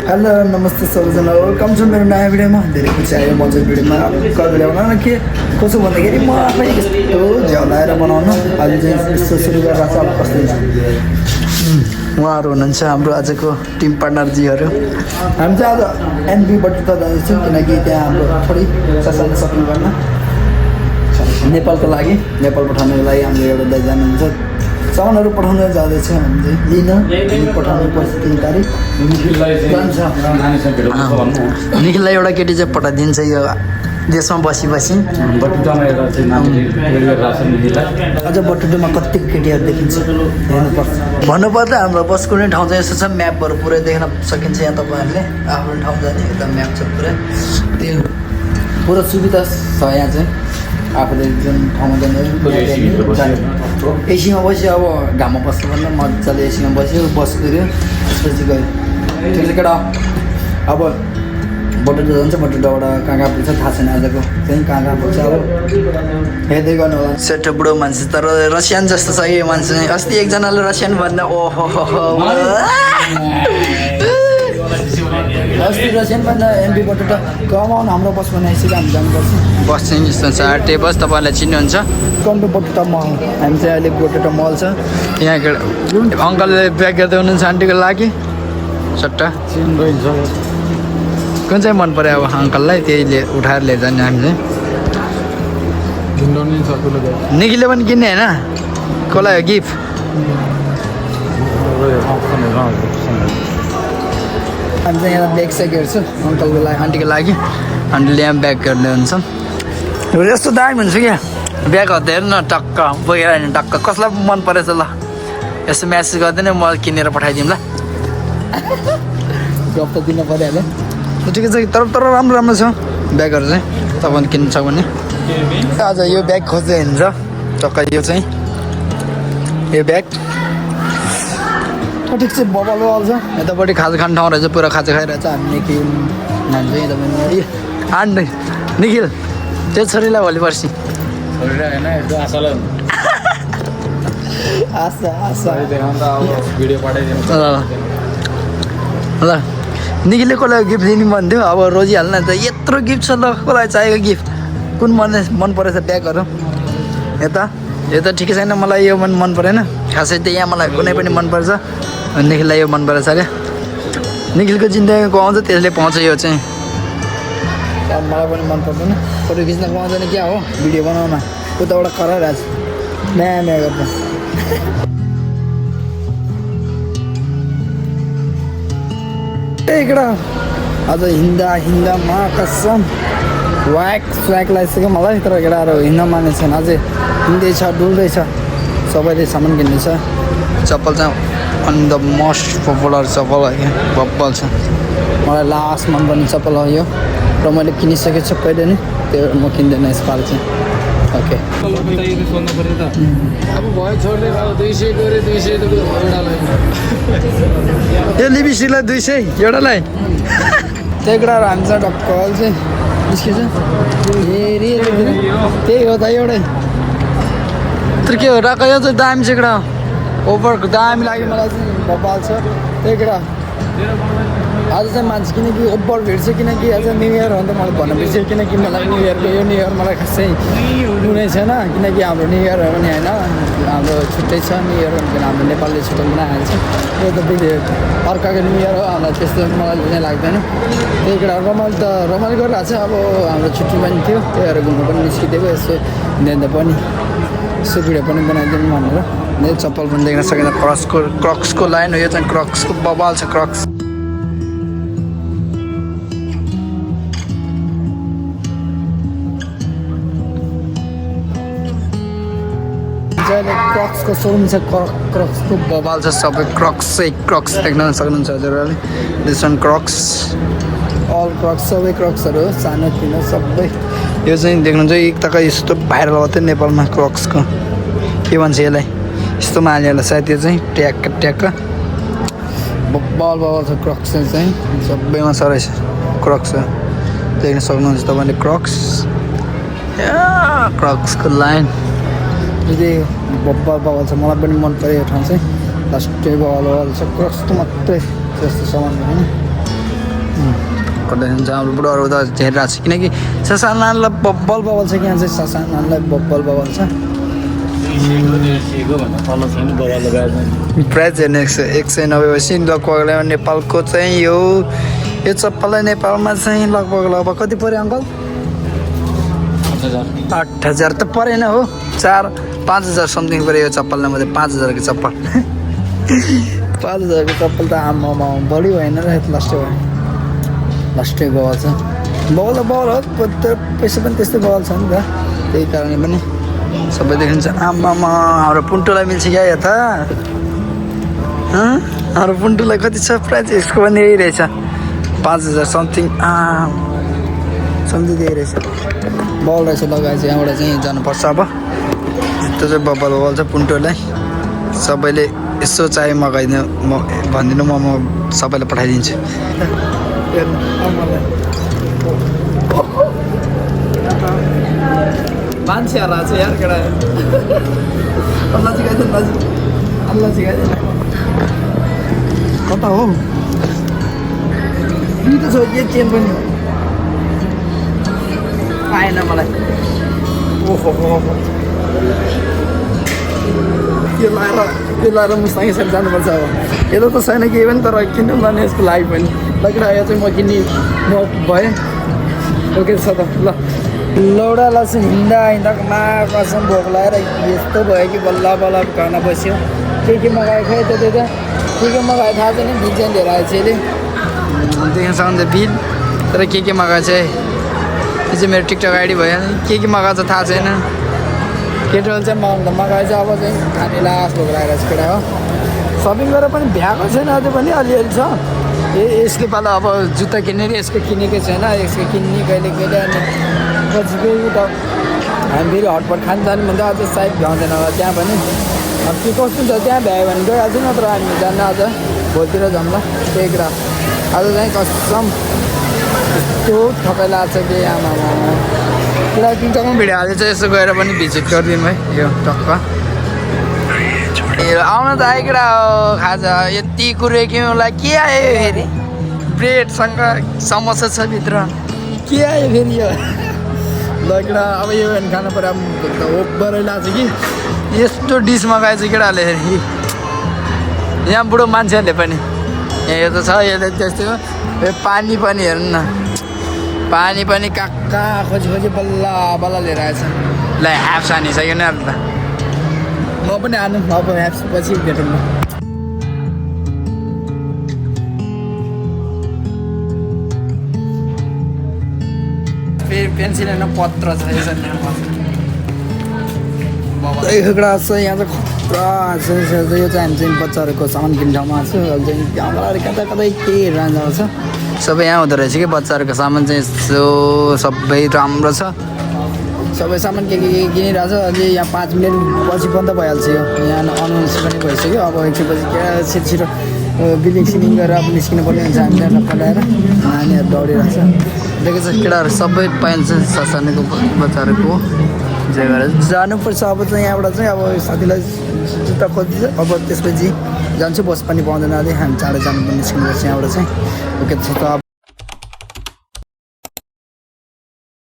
hello नमस्ते सबैजना welcome छ मेरो नयाँ भिडियोमा धेरै खुसी आयो म चाहिँ भिडियोमा भिडियो बनाउन के कसो भन्दाखेरि म आफै यस्तो झ्यालाएर बनाउन अहिले चाहिँ यस्तो सुरु गरेर छ अब कस्तो हुन्छ उहाँहरू हुनुहुन्छ हाम्रो आजको टिम पार्टनरजीहरू हामी चाहिँ आज एनबीबाट त जाँदैछौँ किनकि त्यहाँ हाम्रो थोरै सानो सपिङ गर्न नेपालको लागि नेपाल पठाउनको लागि हाम्रो एउटा दाइ जानुहुन्छ सामानहरू पठाउन जाँदैछ हामी चाहिँ लिन पठाउनु पर्छ 3 तारिक निखिललाई एउटा केटी चाहिँ पठाइदिन्छ यो देशमा बसी अझ बटुटोमा कति केटीहरू देखिन्छ हेर्नुपर्छ भन्नुपर्दा हाम्रो बस कुनै ठाउँ चाहिँ यस्तो छ म्यापहरू पुरै देख्न सकिन्छ यहाँ तपाईँहरूले आफ्नो ठाउँ जाने एकदम म्याप छ पुरै त्यो पुरा सुविधा छ यहाँ चाहिँ आफूले जुन ठाउँमा जाने एसीमा बस्यो अब घाममा बस्नु भन्दा मजाले एसीमा बस्यो बस गऱ्यो त्यसपछि गयो ठिक छ केटा अब बटुटो जान्छ बटुटोबाट कहाँ कहाँ पुग्छ थाहा छैन आजको चाहिँ कहाँ पुग्छ अब हेर्दै गर्नु होला सेटो बुढो मान्छे तर रसियन जस्तो छ यो मान्छे अस्ति एकजनाले रसियन भन्दा ओहो अस्ति रसियन भन्दा एमपी बटुटो कमाउनु हाम्रो बस बनाइसक्यो हामी जानुपर्छ बस चाहिँ यस्तो छ आरटे बस तपाईँलाई चिन्नुहुन्छ कन्टो बटुटा मल हामी चाहिँ अहिले बटुटा मल छ यहाँ अङ्कलले ब्याग गर्दै हुनुहुन्छ आन्टीको लागि सट्टा कुन चाहिँ मन पऱ्यो अब अङ्कललाई त्यहीले उठाएर लैजाने हामी चाहिँ निखिलले पनि किन्ने होइन कसलाई हो गिफ्ट हामी चाहिँ यहाँ ब्याग सेक हेर्छु अङ्कलको लागि आन्टीको लागि आन्टीले यहाँ ब्याग गर्ने हुन्छ यस्तो दामी हुन्छ क्या ब्याग हत्या हेर्नु न टक्क बोकेर होइन टक्क कसलाई मन परेछ ल यसो म्यासेज गरिदिनु म किनेर पठाइदिउँ ल गफ त दिनु परिहाल्यो ठिकै छ तर राम्रो राम्रो छ ब्यागहरू चाहिँ तपाईँले किन्नु सक्छ भने आज यो ब्याग खोज्दै हिँड्छ टक्क यो चाहिँ यो ब्याग ठिक चाहिँ बबल छ यतापट्टि खाजा खाने ठाउँ रहेछ पुरा खाजा खाइरहेछ हामी निखिल खान्छ यतापट्टि निखिल त्यो छोरीलाई भोलि पर्सि ल निखिलले कसलाई गिफ्ट दिनु भन्थ्यो अब रोजिहाल्न त यत्रो गिफ्ट छ ल कसलाई चाहिएको गिफ्ट कुन मन परेछ ब्यागहरू यता ठिकै छैन मलाई यो मन परेन खासै त यहाँ मलाई कुनै पनि मन पर्छ निखिललाई यो मन परेछ अरे निखिलको जिन्दगीको आउँछ त्यसले पाउँछ यो चाहिँ मलाई पनि मन पर्दैन फोटो खिच्न पाउँदैन क्या हो भिडियो बनाउन उताबाट कराइरहेको छु म्या गर्दा केटा अझ हिँड्दा मा कसम व्याक स्व्याक लगाइसक्यो मलाई तर केटाहरू हिँड्न माने छैन अझै हिँड्दैछ डुल्दैछ सबैले सामान किन्दैछ चप्पल चाहिँ अन द मोस्ट पपुलर चप्पल हो क्या बब्बल छ मलाई लास्ट मनपर्ने चप्पल हो यो र मैले किनिसकेको छु पहिले नै त्यो म किन्दैन यसपालि चाहिँ ओके यो लिपस्टिकलाई 200 एउटालाई त्यही कुराहरू हामी चाहिँ ढक्क चाहिँ निस्किन्छ त्यही हो त एउटै तर के हो राख यो चाहिँ दामी चाहिँ कुरा ओभरको दामी लाग्यो मलाई चाहिँ भोपाल छ त्यही कुरा आज चाहिँ मान्छे किनकि ओभर भिड छ किनकि आज न्यु इयर हो नि त मलाई भन्न बिर्सेँ किनकि मलाई न्यु इयरको यो न्यु इयर मलाई खासै कुनै छैन किनकि हाम्रो न्यु इयर हो भने होइन हाम्रो छुट्टै छ न्यु इयर भनेको हाम्रो नेपालले छुट्टै बनाइहाल्छ यो त अर्काको न्यु इयर हो हामीलाई त्यस्तो मलाई नै लाग्दैन त्यही कुरा रमाइलो गरिरहेको छ अब हाम्रो छुट्टी पनि थियो त्यही भएर घुम्नु पनि निस्किदिएको यसो हिँड्दा पनि यसो भिडियो पनि बनाइदिनु भनेर यो चप्पल पनि देख्न सकिन्छ क्रक्सको लाइन हो यो चाहिँ क्रक्सको बबाल छ क्रक्स क्रक्सको सोरुम छ क्रक्सको बबाल छ सबै क्रक्स देख्न सक्नुहुन्छ हजुरहरूले this one crux all crux सबै क्रक्सहरू हो सानो तिनो सबै यो चाहिँ देख्नुहुन्छ एकताक यस्तो भाइरल भएको थियो नेपालमा क्रक्सको के भन्छ यसलाई यस्तो मालिएला सायद यो चाहिँ ट्याक्क बबाल छ क्रक्स चाहिँ सबैमा सरै छ क्रक्स देख्न सक्नुहुन्छ तपाईँले क्रक्सको लाइन यदि बबाल छ मलाई पनि मन पऱ्यो यो ठाउँ चाहिँ लास्टै बबाल छ क्रक्सको मात्रै त्यस्तो सामान होइन गर्दै हुन्छ हाम्रो बुढोहरू त हेरिरहेको छ किनकि ससानालाई बब्बल बबल छ कि यहाँ चाहिँ ससानालाई बब्बल बबल छ प्राइस हेर्ने 190 लगभग नेपालको चाहिँ यो चप्पललाई नेपालमा चाहिँ लगभग कति पऱ्यो अङ्कल 8,000 त परेन हो 4-5,000 समथिङ पऱ्यो यो चप्पललाई मात्रै 5,000को चप्पल 5,000को चप्पल त आम्मामा बढी भएन र लास्टै बवाल छ बवाल त बवाल हो पैसा पनि त्यस्तै बवाल छ नि त त्यही कारणले पनि सबै देखिन्छ आम्मामा हाम्रो पुन्टुलाई मिल्छ क्या यता हाम्रो पुन्टुलाई कति छ प्राइस यसको पनि यही रहेछ 5,000 समथिङ समथिङ त्यही रहेछ बल रहेछ लगाएछ यहाँबाट चाहिँ जानुपर्छ अब त्यो चाहिँ बबल बबल छ पुन्टुलाई सबैले यसो चाहिँ मगाइदिनु भनिदिनु म सबैलाई पठाइदिन्छु मान्छे होला चाहिँ यार केटा अल्लाह सिकाइदिनु अल्लाह सिकाइदिनु कता हो त छ यो चेन पनि आएन मलाई ओहो त्यो लाएर मुस्ताङ साइड जानुपर्छ अब यता त छैन केही पनि तर किन्नु लाने यसको लागि पनि लगिरहेको यो चाहिँ म किन्ने म भएँ ओके छ त ल लौडालाई चाहिँ हिँड्दा कसम भोक लगाएर यस्तो भयो कि बल्ल बल्ल घरमा बस्यो के मगायो खै त त्यो त के मगायो थाहा छैन बिल चाहिँ लिएर आएछ यसले देख्न सक्नुहुन्छ बिल तर के मगाएको छ है यो चाहिँ मेरो टिकटक आइडी भयो के मगाएको छ थाहा छैन केटोल चाहिँ मगाएछ अब चाहिँ खाने लास्ट भोक लागेर चाहिँ केटा हो सपिङ गरेर पनि भ्याएको छैन अझै पनि अलिअलि छ यसले पालो अब जुत्ता किन्ने यसको किनेकै छैन यसको किन्ने कहिले अनि पछि फेरि त हामी फेरि हटपट खान जाने भन्दा अझ साइड भ्याउँदैन होला त्यहाँ पनि अब के कस्तो छ त्यहाँ भ्यायो भने गइहाल्छ नत्र हामी जान्न अझ भोलितिर जाऊँ ल त्यही कुरा आज चाहिँ कसम यस्तो ठकाइ लाग्छ कि आमामा पुरा टिकटकमा भिडियो हालेछ यसो गएर पनि भिजिट गरिदिउँ है यो टक्क आउन त आइकेटा हो खाजा यति कुरो किउलाई के आयो फेरि ब्रेडसँग समोसा छ भित्र के आयो फेरि यो लगेर अब यो खानु पर्यो ओभरै लाग्छ कि यस्तो डिस मगाएछ केटाहरूले फेरि यहाँ बुढो मान्छेहरूले पनि यो त छ यसले त्यस्तै हो पानी पनि हेर्नु न पानी पनि कहाँ खोजी बल्ल बल्ल लिएर आएछ ल ह्याप्स हानिसक्यो नि अब त म पनि हानु अब ह्याप्स पछि भेटौँ न फेरि पेन्सिल होइन पत्र छ एउटा छ यहाँ चाहिँ खतरा छ यो चाहिँ हामी चाहिँ बच्चाहरूको सामान किन्ने ठाउँमा छु अहिले चाहिँ त्यहाँबाट कता के हेरेर जान्छ सबै यहाँ हुँदो रहेछ कि बच्चाहरूको सामान चाहिँ यस्तो सबै राम्रो छ सबै सामान के किनिरहेको छ अझै यहाँ 5 मिनट पछि बन्द भइहाल्छ यो यहाँ अनाउन्स पनि भइसक्यो अब एकछिनपछि छिटो बिलिङ सिलिङ गरेर अब निस्किनु पर्ने हुन्छ हामी त्यहाँ पलाएर नानीहरू दौडिरहेको छ देखेको छ केटाहरू सबै पाइन्छ ससानेको बच्चाहरूको जग्गा जानुपर्छ अब चाहिँ यहाँबाट चाहिँ अब साथीलाई जुत्ता खोजिन्छ अब त्यसपछि जान्छु बस पनि पाउँदैन अझै हामी चाँडै जानु पनि निस्किनुपर्छ यहाँबाट चाहिँ ओके त